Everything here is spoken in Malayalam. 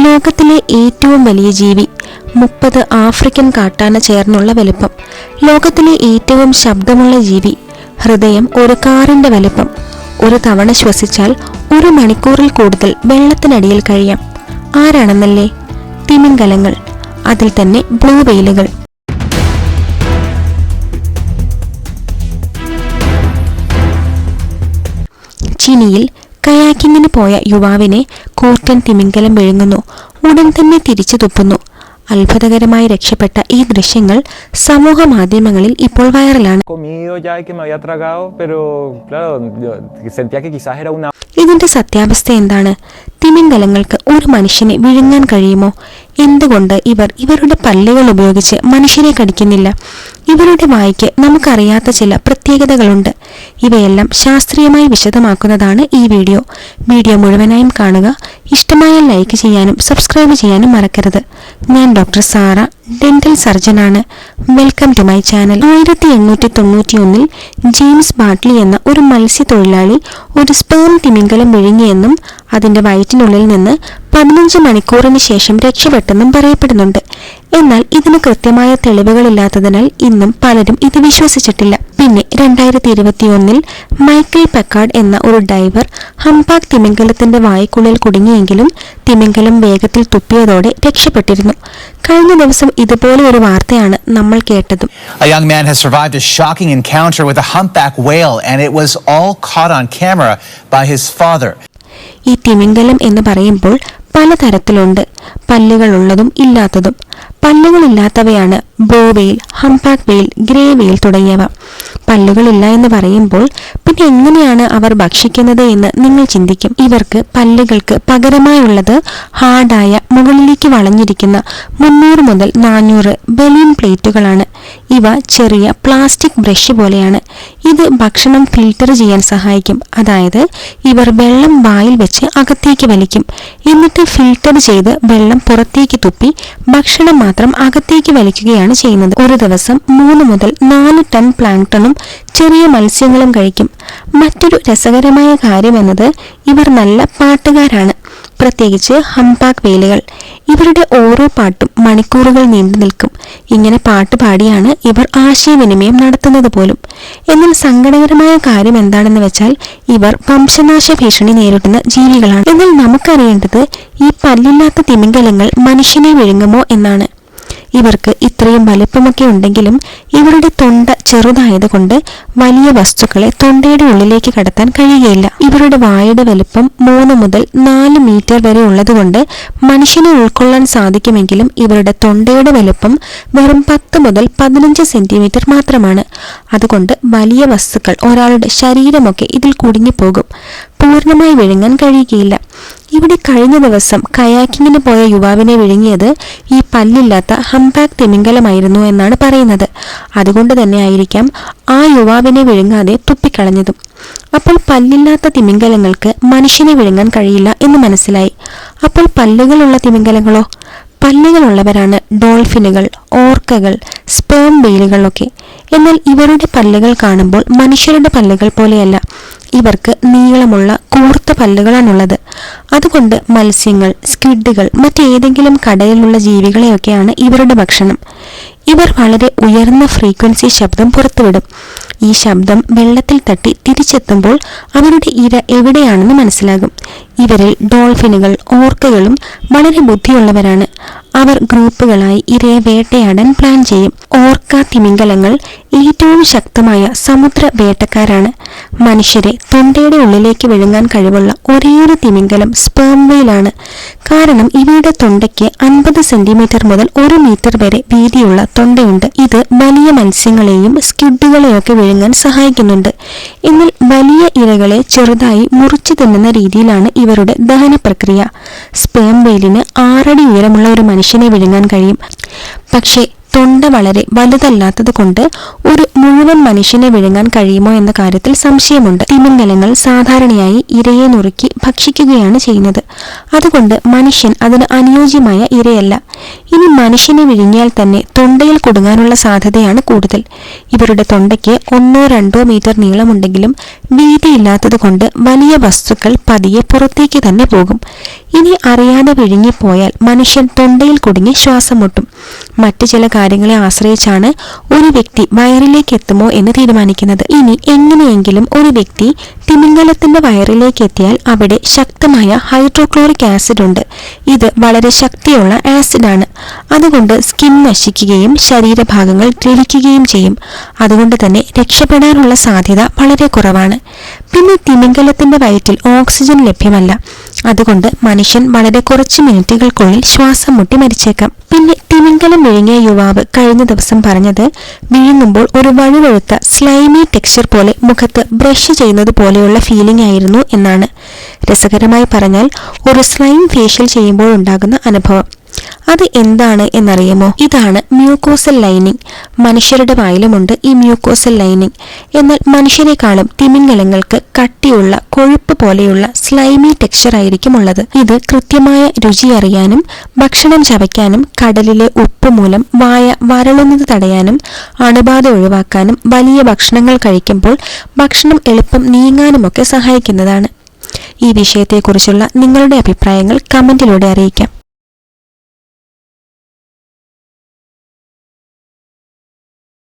ലോകത്തിലെ ഏറ്റവും വലിയ ജീവി, 30 ആഫ്രിക്കൻ കാട്ടാന ചേർന്നുള്ള വലുപ്പം. ലോകത്തിലെ ഏറ്റവും ശബ്ദമുള്ള ജീവി, ഹൃദയം ഒരു കാറിന്റെ വലുപ്പം. ഒരു തവണ ശ്വസിച്ചാൽ 1 മണിക്കൂറിൽ കൂടുതൽ വെള്ളത്തിനടിയിൽ കഴിയാം. ആരാണെന്നല്ലേ? തിമിംഗലങ്ങൾ, അതിൽ തന്നെ ബ്ലൂ വെയിലുകൾ. ചിനിയിൽ കയാക്കിങ്ങിന് പോയ യുവാവിനെ കൂറ്റൻ തിമിംഗലം വിഴുങ്ങുന്നു. ഉടൻ തന്നെ തിരിച്ചു തുപ്പുന്നു. അത്ഭുതകരമായി രക്ഷപ്പെട്ട ഈ ദൃശ്യങ്ങൾ സമൂഹ മാധ്യമങ്ങളിൽ ഇപ്പോൾ വൈറലാണ്. ഇതിന്റെ സത്യാവസ്ഥ എന്താണ്? തിമിംഗലങ്ങൾക്ക് ഒരു മനുഷ്യനെ വിഴുങ്ങാൻ കഴിയുമോ? എന്തുകൊണ്ട് ഇവർ ഇവരുടെ പല്ലുകൾ ഉപയോഗിച്ച് മനുഷ്യനെ കടിക്കുന്നില്ല? ഇവരുടെ വായ്ക്ക് നമുക്കറിയാത്ത ചില പ്രത്യേകതകളുണ്ട്. ഇവയെല്ലാം ശാസ്ത്രീയമായി വിശദമാക്കുന്നതാണ് ഈ വീഡിയോ. വീഡിയോ മുഴുവനായും കാണുക. ഇഷ്ടമായ ലൈക്ക് ചെയ്യാനും സബ്സ്ക്രൈബ് ചെയ്യാനും മറക്കരുത്. ഞാൻ ഡോക്ടർ സാറ, ഡെന്റൽ സർജനാണ്. Welcome to my channel. 1891 James Bartley എന്ന ഒരു മത്സ്യത്തൊഴിലാളി ഒരു സ്പേം തിമിംഗലം വിഴുങ്ങിയെന്നും അതിന്റെ വയറ്റിനുള്ളിൽ നിന്ന് 15 മണിക്കൂറിന് ശേഷം രക്ഷപ്പെട്ടെന്നും പറയപ്പെടുന്നുണ്ട്. എന്നാൽ ഇതിന് കൃത്യമായ തെളിവുകളില്ലാത്തതിനാൽ ഇന്നും പലരും ഇത് വിശ്വസിച്ചിട്ടില്ല. പിന്നെ 2021 മൈക്കൽ പെക്കാർഡ് എന്ന ഒരു ഡൈവർ ഹംപാക് തിമിംഗലത്തിന്റെ വായ്ക്കുള്ളിൽ കുടുങ്ങിയെങ്കിലും തിമിംഗലം വേഗത്തിൽ തുപ്പിയതോടെ രക്ഷപ്പെട്ടിരുന്നു. കഴിഞ്ഞ ദിവസം ഇതുപോലെ ഒരു വാർത്തയാണ് നമ്മൾ കേട്ടതും. A young man has survived a shocking encounter with a humpback whale and it was all caught on camera by his father. ഈ തിമിംഗലം എന്ന് പറയുമ്പോൾ പലതരത്തിലുണ്ട്, പല്ലുകളുള്ളതും ഇല്ലാത്തതും. പല്ലുകളില്ലാത്തവയാണ് ബ്ലൂ വെയിൽ, ഹംപാക് വെയിൽ, ഗ്രേ വെയിൽ തുടങ്ങിയവ. പല്ലുകളില്ല എന്ന് പറയുമ്പോൾ പിന്നെ എങ്ങനെയാണ് അവർ ഭക്ഷിക്കുന്നത് എന്ന് നിങ്ങൾ ചിന്തിക്കും. ഇവർക്ക് പല്ലുകൾക്ക് പകരമായുള്ളത് ഹാർഡായ മുകളിലേക്ക് വളഞ്ഞിരിക്കുന്ന 300 മുതൽ 400 ബലൂൺ പ്ലേറ്റുകളാണ്. ഇവ ചെറിയ പ്ലാസ്റ്റിക് ബ്രഷ് പോലെയാണ്. ഇത് ഭക്ഷണം ഫിൽട്ടർ ചെയ്യാൻ സഹായിക്കും. അതായത് ഇവർ വെള്ളം വായിൽ വെച്ച് അകത്തേക്ക് വലിക്കും. എന്നിട്ട് ഫിൽട്ടർ ചെയ്ത് വെള്ളം പുറത്തേക്ക് തുപ്പി ഭക്ഷണം മാത്രം അകത്തേക്ക് വലിക്കുകയാണ് ചെയ്യുന്നത്. ഒരു ദിവസം 3 മുതൽ 4 ടൺ പ്ലാങ്ക്ടണും ചെറിയ മത്സ്യങ്ങളും കഴിക്കും. മറ്റൊരു രസകരമായ കാര്യമെന്നത് ഇവർ നല്ല പാട്ടുകാരാണ്, പ്രത്യേകിച്ച് ഹംപാക് വെയിലുകൾ. ഇവരുടെ ഓരോ പാട്ടും മണിക്കൂറുകൾ നീണ്ടു നിൽക്കും. ഇങ്ങനെ പാട്ട് പാടിയാണ് ഇവർ ആശയവിനിമയം നടത്തുന്നത് പോലും. എന്നാൽ സങ്കടകരമായ കാര്യം എന്താണെന്ന് വെച്ചാൽ ഇവർ വംശനാശ ഭീഷണി നേരിടുന്ന ജീവികളാണ്. എന്നാൽ നമുക്കറിയേണ്ടത് ഈ പല്ലില്ലാത്ത തിമിംഗലങ്ങൾ മനുഷ്യനെ വിഴുങ്ങുമോ എന്നാണ്. ഇവർക്ക് ഇത്രയും വലിപ്പമൊക്കെ ഉണ്ടെങ്കിലും ഇവരുടെ തൊണ്ട ചെറുതായതുകൊണ്ട് വലിയ വസ്തുക്കളെ തൊണ്ടയുടെ ഉള്ളിലേക്ക് കടത്താൻ കഴിയുകയില്ല. ഇവരുടെ വായുടെ വലുപ്പം 3 മുതൽ 4 മീറ്റർ വരെ ഉള്ളതുകൊണ്ട് മനുഷ്യനെ ഉൾക്കൊള്ളാൻ സാധിക്കുമെങ്കിലും ഇവരുടെ തൊണ്ടയുടെ വലുപ്പം വെറും 10 മുതൽ 15 സെന്റിമീറ്റർ മാത്രമാണ്. അതുകൊണ്ട് വലിയ വസ്തുക്കൾ, ഒരാളുടെ ശരീരമൊക്കെ ഇതിൽ കുടുങ്ങിപ്പോകും. പൂർണ്ണമായി വിഴുങ്ങാൻ കഴിയുകയില്ല. ഇവിടെ കഴിഞ്ഞ ദിവസം കയാക്കിങ്ങിന് പോയ യുവാവിനെ വിഴുങ്ങിയത് ഈ പല്ലില്ലാത്ത ഹംപാക് തിമിംഗലമായിരുന്നു എന്നാണ് പറയുന്നത്. അതുകൊണ്ട് തന്നെ ആയിരിക്കാം ആ യുവാവിനെ വിഴുങ്ങാതെ തുപ്പിക്കളഞ്ഞതും. അപ്പോൾ പല്ലില്ലാത്ത തിമിംഗലങ്ങൾക്ക് മനുഷ്യനെ വിഴുങ്ങാൻ കഴിയില്ല എന്ന് മനസ്സിലായി. അപ്പോൾ പല്ലുകളുള്ള തിമിംഗലങ്ങളോ? പല്ലുകളുള്ളവരാണ് ഡോൾഫിനുകൾ, ഓർക്കകൾ, സ്പേം വെയിലുകളൊക്കെ. എന്നാൽ ഇവരുടെ പല്ലുകൾ കാണുമ്പോൾ മനുഷ്യരുടെ പല്ലുകൾ പോലെയല്ല. ഇവർക്ക് നീളമുള്ള കൂർത്ത പല്ലുകളാണുള്ളത്. അതുകൊണ്ട് മത്സ്യങ്ങൾ, സ്ക്വിഡുകൾ, മറ്റേതെങ്കിലും കടലിലുള്ള ജീവികളെയൊക്കെയാണ് ഇവരുടെ ഭക്ഷണം. ഇവർ വളരെ ഉയർന്ന ഫ്രീക്വൻസി ശബ്ദം പുറത്തുവിടും. ഈ ശബ്ദം വെള്ളത്തിൽ തട്ടി തിരിച്ചെത്തുമ്പോൾ അവരുടെ ഇര എവിടെയാണെന്ന് മനസ്സിലാകും. ഇവരിൽ ഡോൾഫിനുകൾ, ഓർക്കകളും വളരെ ബുദ്ധിയുള്ളവരാണ്. അവർ ഗ്രൂപ്പുകളായി ഇരയെ വേട്ടയാടാൻ പ്ലാൻ ചെയ്യും. ഓർക്ക തിമിംഗലങ്ങൾ ഏറ്റവും ശക്തമായ സമുദ്ര വേട്ടക്കാരാണ്. മനുഷ്യരെ തൊണ്ടയുടെ ഉള്ളിലേക്ക് വിഴുങ്ങാൻ കഴിവുള്ള ഒരേയൊരു തിമിംഗലം സ്പേം വെയിലാണ്. കാരണം ഇവയുടെ തൊണ്ടയ്ക്ക് 50 സെന്റിമീറ്റർ മുതൽ 1 മീറ്റർ വരെ വീതിയുള്ള തൊണ്ടയുണ്ട്. ഇത് വലിയ മത്സ്യങ്ങളെയും സ്ക്വിഡുകളെയൊക്കെ വിഴുങ്ങാൻ സഹായിക്കുന്നുണ്ട്. എന്നാൽ വലിയ ഇരകളെ ചെറുതായി മുറിച്ചു തിന്നുന്ന രീതിയിലാണ് ഇവരുടെ ദഹന പ്രക്രിയ. സ്പേം വെയിലിന് 6 അടി ഉയരമുള്ള ഒരു മനുഷ്യനെ വിഴുങ്ങാൻ കഴിയും. പക്ഷേ തൊണ്ട വളരെ വലുതല്ലാത്തത് കൊണ്ട് ഒരു മുഴുവൻ മനുഷ്യനെ വിഴുങ്ങാൻ കഴിയുമോ എന്ന കാര്യത്തിൽ സംശയമുണ്ട്. തിമിംഗലങ്ങൾ സാധാരണയായി ഇരയെ നുറുക്കി ഭക്ഷിക്കുകയാണ് ചെയ്യുന്നത്. അതുകൊണ്ട് മനുഷ്യൻ അതിന് അനുയോജ്യമായ ഇരയല്ല. ഇനി മനുഷ്യനെ വിഴുങ്ങിയാൽ തന്നെ തൊണ്ടയിൽ കുടുങ്ങാനുള്ള സാധ്യതയാണ് കൂടുതൽ. ഇവരുടെ തൊണ്ടയ്ക്ക് 1-2 മീറ്റർ നീളമുണ്ടെങ്കിലും വീതിയില്ലാത്തത് കൊണ്ട് വലിയ വസ്തുക്കൾ പതിയെ പുറത്തേക്ക് തന്നെ പോകും. ഇനി അറിയാതെ വിഴുങ്ങിപ്പോയാൽ മനുഷ്യൻ തൊണ്ടയിൽ കുടുങ്ങി ശ്വാസം മുട്ടും. മറ്റു ചില കാര്യങ്ങളെ ആശ്രയിച്ചാണ് ഒരു വ്യക്തി വയറിലേക്ക് എത്തുമോ എന്ന് തീരുമാനിക്കുന്നത്. ഇനി എങ്ങനെയെങ്കിലും ഒരു വ്യക്തി തിമിംഗലത്തിന്റെ വയറിലേക്ക് എത്തിയാൽ അവിടെ ശക്തമായ ഹൈഡ്രോക്ലോറിക് ആസിഡ് ഉണ്ട്. ഇത് വളരെ ശക്തിയുള്ള ആസിഡാണ്. അതുകൊണ്ട് സ്കിൻ നശിക്കുകയും ശരീരഭാഗങ്ങൾ ദ്രവിക്കുകയും ചെയ്യും. അതുകൊണ്ട് തന്നെ രക്ഷപ്പെടാനുള്ള സാധ്യത വളരെ കുറവാണ്. പിന്നെ തിമിംഗലത്തിന്റെ വയറ്റിൽ ഓക്സിജൻ ലഭ്യമല്ല. അതുകൊണ്ട് മനുഷ്യൻ വളരെ കുറച്ച് മിനിറ്റുകൾക്കുള്ളിൽ ശ്വാസം മുട്ടി മരിച്ചേക്കാം. പിന്നെ തിമിംഗലം വിഴുങ്ങിയ യുവാവ് കഴിഞ്ഞ ദിവസം പറഞ്ഞത് വിഴുങ്ങുമ്പോൾ ഒരു വഴുവഴുത്ത സ്ലൈമി ടെക്സ്ചർ പോലെ മുഖത്ത് ബ്രഷ് ചെയ്യുന്നത് പോലെയുള്ള ഫീലിംഗ് ആയിരുന്നു എന്നാണ്. രസകരമായി പറഞ്ഞാൽ ഒരു സ്ലൈം ഫേഷ്യൽ ചെയ്യുമ്പോൾ ഉണ്ടാകുന്ന അനുഭവം. അത് എന്താണ് എന്നറിയുമോ? ഇതാണ് മ്യൂക്കോസൽ ലൈനിങ്. മനുഷ്യരുടെ വായിലുമുണ്ട് ഈ മ്യൂക്കോസൽ ലൈനിങ്. എന്നാൽ മനുഷ്യരെക്കാളും തിമിംഗലങ്ങൾക്ക് കട്ടിയുള്ള കൊഴുപ്പ് പോലെയുള്ള സ്ലൈമി ടെക്സ്ചർ ആയിരിക്കും ഉള്ളത്. ഇത് കൃത്യമായ രുചി അറിയാനും ഭക്ഷണം ചവയ്ക്കാനും കടലിലെ ഉപ്പ് മൂലം വായ വരളുന്നത് തടയാനും അണുബാധ ഒഴിവാക്കാനും വലിയ ഭക്ഷണങ്ങൾ കഴിക്കുമ്പോൾ ഭക്ഷണം എളുപ്പം നീങ്ങാനുമൊക്കെ സഹായിക്കുന്നതാണ്. ഈ വിഷയത്തെക്കുറിച്ചുള്ള നിങ്ങളുടെ അഭിപ്രായങ്ങൾ കമന്റിലൂടെ അറിയിക്കാം.